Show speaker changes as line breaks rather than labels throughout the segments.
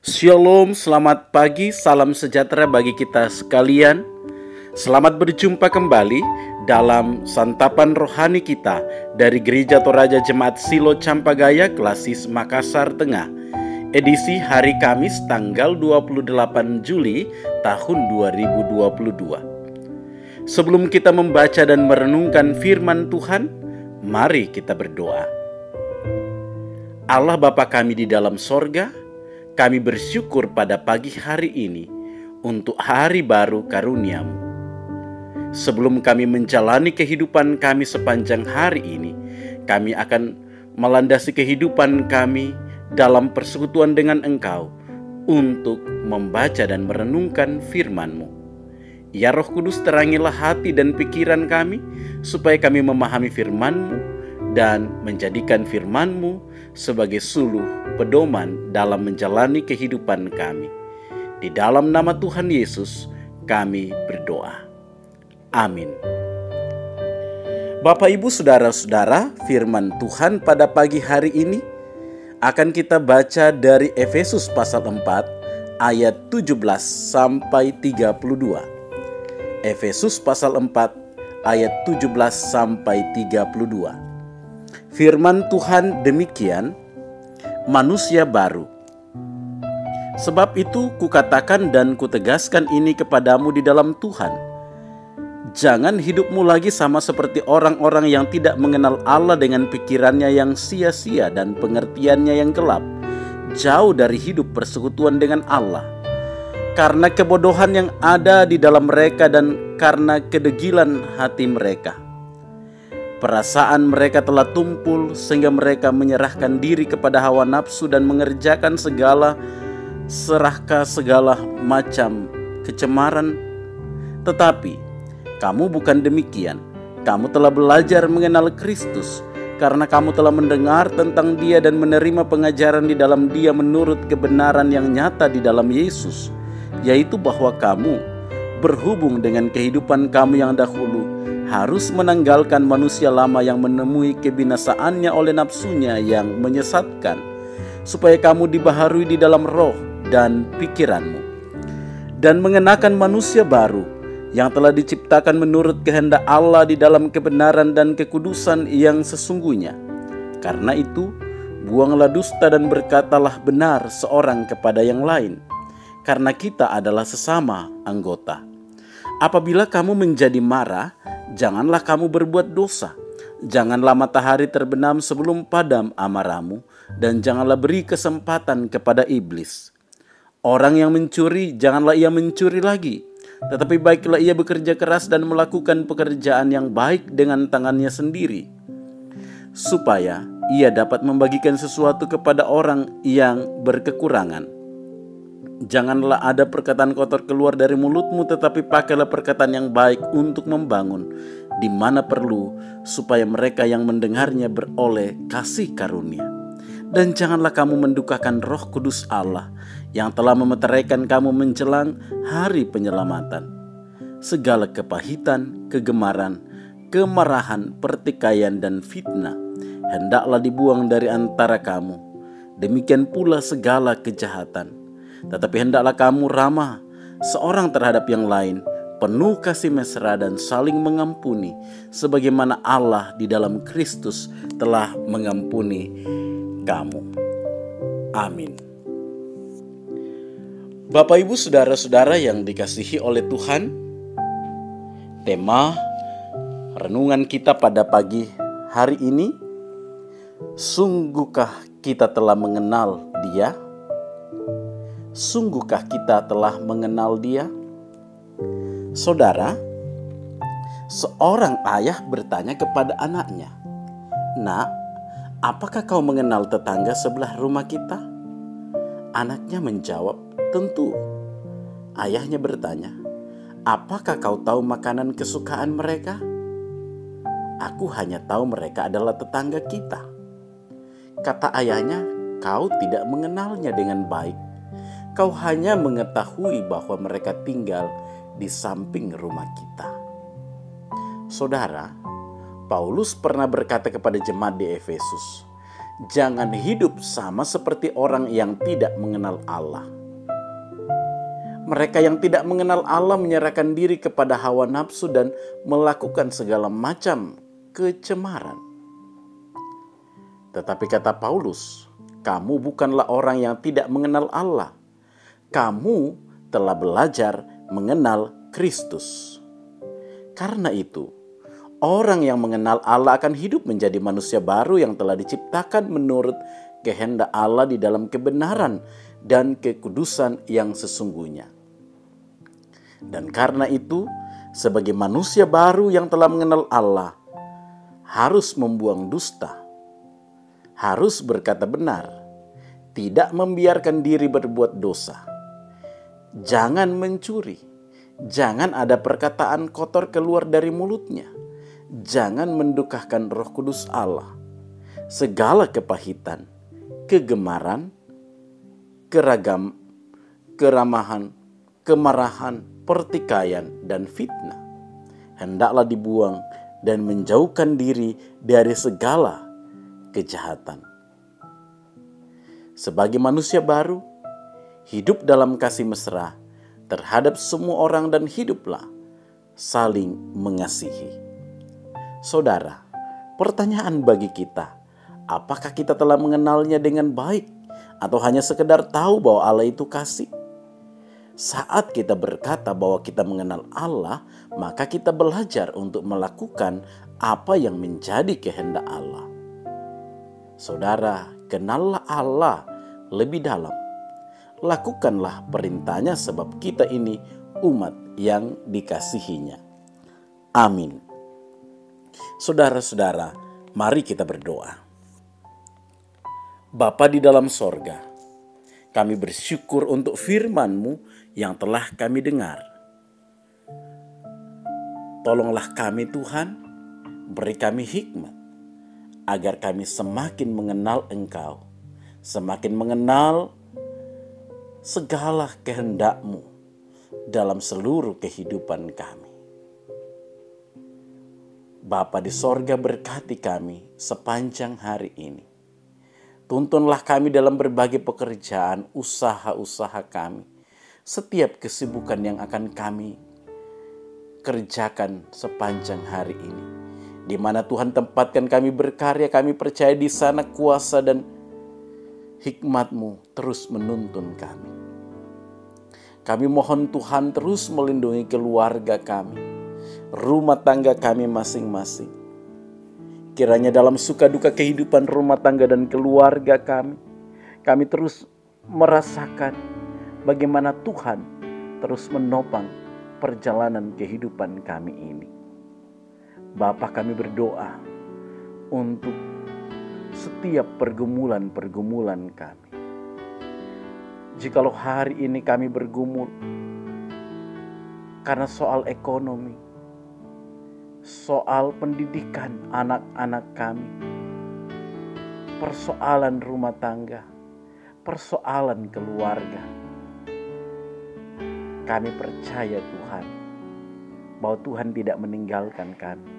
Shalom, selamat pagi, salam sejahtera bagi kita sekalian. Selamat berjumpa kembali dalam santapan rohani kita dari Gereja Toraja Jemaat Silo Campagaya Klasis Makassar Tengah. Edisi hari Kamis tanggal 28 Juli tahun 2022. Sebelum kita membaca dan merenungkan firman Tuhan, mari kita berdoa. Allah Bapa kami di dalam sorga, kami bersyukur pada pagi hari ini untuk hari baru karunia-Mu. Sebelum kami menjalani kehidupan kami sepanjang hari ini, kami akan melandasi kehidupan kami dalam persekutuan dengan Engkau untuk membaca dan merenungkan firman-Mu. Ya Roh Kudus, terangilah hati dan pikiran kami supaya kami memahami firman-Mu dan menjadikan firman-Mu sebagai suluh pedoman dalam menjalani kehidupan kami. Di dalam nama Tuhan Yesus kami berdoa. Amin. Bapak, Ibu, Saudara-saudara, firman Tuhan pada pagi hari ini akan kita baca dari Efesus pasal 4 ayat 17 sampai 32. Efesus pasal 4 ayat 17 sampai 32. Firman Tuhan demikian, manusia baru. Sebab itu kukatakan dan kutegaskan ini kepadamu di dalam Tuhan. Jangan hidupmu lagi sama seperti orang-orang yang tidak mengenal Allah dengan pikirannya yang sia-sia dan pengertiannya yang gelap, jauh dari hidup persekutuan dengan Allah. Karena kebodohan yang ada di dalam mereka dan karena kedegilan hati mereka. Perasaan mereka telah tumpul sehingga mereka menyerahkan diri kepada hawa nafsu dan mengerjakan segala macam kecemaran. Tetapi kamu bukan demikian. Kamu telah belajar mengenal Kristus karena kamu telah mendengar tentang Dia dan menerima pengajaran di dalam Dia menurut kebenaran yang nyata di dalam Yesus, yaitu bahwa kamu berhubung dengan kehidupan kamu yang dahulu harus menanggalkan manusia lama yang menemui kebinasaannya oleh nafsunya yang menyesatkan, supaya kamu dibaharui di dalam roh dan pikiranmu, dan mengenakan manusia baru yang telah diciptakan menurut kehendak Allah di dalam kebenaran dan kekudusan yang sesungguhnya. Karena itu, buanglah dusta dan berkatalah benar seorang kepada yang lain, karena kita adalah sesama anggota. Apabila kamu menjadi marah, janganlah kamu berbuat dosa. Janganlah matahari terbenam sebelum padam amarahmu, dan janganlah beri kesempatan kepada iblis. Orang yang mencuri, janganlah ia mencuri lagi, tetapi baiklah ia bekerja keras dan melakukan pekerjaan yang baik dengan tangannya sendiri, supaya ia dapat membagikan sesuatu kepada orang yang berkekurangan. Janganlah ada perkataan kotor keluar dari mulutmu, tetapi pakailah perkataan yang baik untuk membangun di mana perlu, supaya mereka yang mendengarnya beroleh kasih karunia. Dan janganlah kamu mendukakan Roh Kudus Allah yang telah memeteraikan kamu menjelang hari penyelamatan. Segala kepahitan, kegemaran, kemarahan, pertikaian, dan fitnah hendaklah dibuang dari antara kamu. Demikian pula segala kejahatan. Tetapi hendaklah kamu ramah seorang terhadap yang lain, penuh kasih mesra dan saling mengampuni, sebagaimana Allah di dalam Kristus telah mengampuni kamu. Amin. Bapak, Ibu, Saudara-saudara yang dikasihi oleh Tuhan, tema renungan kita pada pagi hari ini, sungguhkah kita telah mengenal Dia? Sungguhkah kita telah mengenal Dia? Saudara, seorang ayah bertanya kepada anaknya, "Nak, apakah kau mengenal tetangga sebelah rumah kita?" Anaknya menjawab, "Tentu." Ayahnya bertanya, "Apakah kau tahu makanan kesukaan mereka?" "Aku hanya tahu mereka adalah tetangga kita." Kata ayahnya, "Kau tidak mengenalnya dengan baik. Kau hanya mengetahui bahwa mereka tinggal di samping rumah kita." Saudara, Paulus pernah berkata kepada jemaat di Efesus, Jangan hidup sama seperti orang yang tidak mengenal Allah. Mereka yang tidak mengenal Allah menyerahkan diri kepada hawa nafsu dan melakukan segala macam kecemaran. Tetapi kata Paulus, kamu bukanlah orang yang tidak mengenal Allah. Kamu telah belajar mengenal Kristus. Karena itu, orang yang mengenal Allah akan hidup menjadi manusia baru yang telah diciptakan menurut kehendak Allah di dalam kebenaran dan kekudusan yang sesungguhnya. Dan karena itu, sebagai manusia baru yang telah mengenal Allah, harus membuang dusta, harus berkata benar, tidak membiarkan diri berbuat dosa, jangan mencuri, jangan ada perkataan kotor keluar dari mulutnya, jangan mendukakan Roh Kudus Allah. Segala kepahitan, kegemaran, keramahan, kemarahan, pertikaian, dan fitnah hendaklah dibuang dan menjauhkan diri dari segala kejahatan. Sebagai manusia baru, hidup dalam kasih mesra terhadap semua orang dan hiduplah saling mengasihi. Saudara, pertanyaan bagi kita, apakah kita telah mengenalnya dengan baik atau hanya sekedar tahu bahwa Allah itu kasih? Saat kita berkata bahwa kita mengenal Allah, maka kita belajar untuk melakukan apa yang menjadi kehendak Allah. Saudara, kenallah Allah lebih dalam. Lakukanlah perintahnya sebab kita ini umat yang dikasihinya. Amin. Saudara-saudara, mari kita berdoa. Bapa di dalam sorga, kami bersyukur untuk firman-Mu yang telah kami dengar. Tolonglah kami Tuhan, beri kami hikmat, agar kami semakin mengenal Engkau, semakin mengenal segala kehendak-Mu dalam seluruh kehidupan kami. Bapa di sorga, berkati kami sepanjang hari ini. Tuntunlah kami dalam berbagai pekerjaan, usaha-usaha kami, setiap kesibukan yang akan kami kerjakan sepanjang hari ini. Di mana Tuhan tempatkan kami berkarya, kami percaya di sana kuasa dan hikmat-Mu terus menuntun kami. Kami mohon Tuhan terus melindungi keluarga kami, rumah tangga kami masing-masing. Kiranya dalam suka duka kehidupan rumah tangga dan keluarga kami terus merasakan bagaimana Tuhan terus menopang perjalanan kehidupan kami ini. Bapa, kami berdoa untuk setiap pergumulan-pergumulan kami. Jikalau hari ini kami bergumul karena soal ekonomi, soal pendidikan anak-anak kami, persoalan rumah tangga, persoalan keluarga, kami percaya Tuhan bahwa Tuhan tidak meninggalkan kami.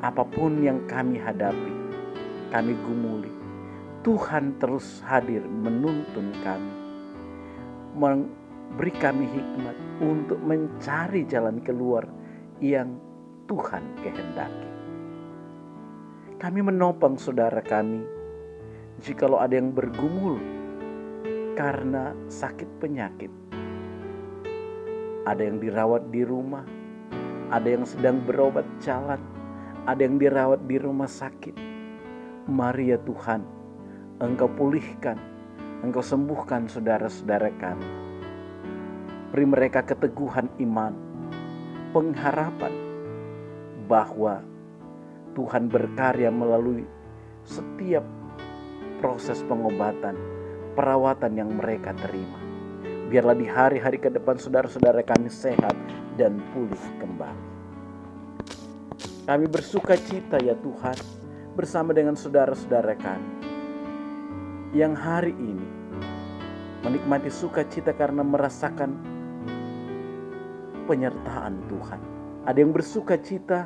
Apapun yang kami hadapi, kami gumuli, Tuhan terus hadir menuntun kami, memberi kami hikmat untuk mencari jalan keluar yang Tuhan kehendaki. Kami menopang saudara kami jikalau ada yang bergumul karena sakit penyakit. Ada yang dirawat di rumah, ada yang sedang berobat jalan, ada yang dirawat di rumah sakit. Mari ya Tuhan, Engkau pulihkan, Engkau sembuhkan saudara-saudara kami. Beri mereka keteguhan iman, pengharapan bahwa Tuhan berkarya melalui setiap proses pengobatan, perawatan yang mereka terima. Biarlah di hari-hari ke depan saudara-saudara kami sehat dan pulih kembali. Kami bersuka cita ya Tuhan bersama dengan saudara-saudara kami yang hari ini menikmati sukacita karena merasakan penyertaan Tuhan. Ada yang bersuka cita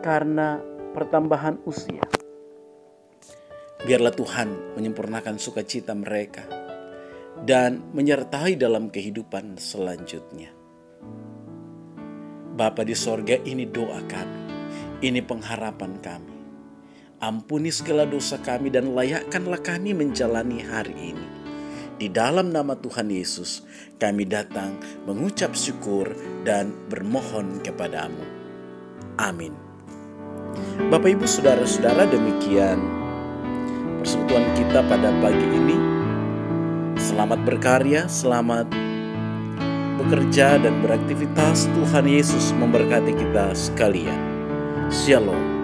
karena pertambahan usia. Biarlah Tuhan menyempurnakan sukacita mereka dan menyertai dalam kehidupan selanjutnya. Bapa di sorga, ini doa kami, ini pengharapan kami. Ampuni segala dosa kami dan layakkanlah kami menjalani hari ini. Di dalam nama Tuhan Yesus, kami datang mengucap syukur dan bermohon kepadamu. Amin. Bapak, Ibu, Saudara-saudara, demikian persekutuan kita pada pagi ini. Selamat berkarya, selamat bekerja dan beraktivitas. Tuhan Yesus memberkati kita sekalian. Shalom.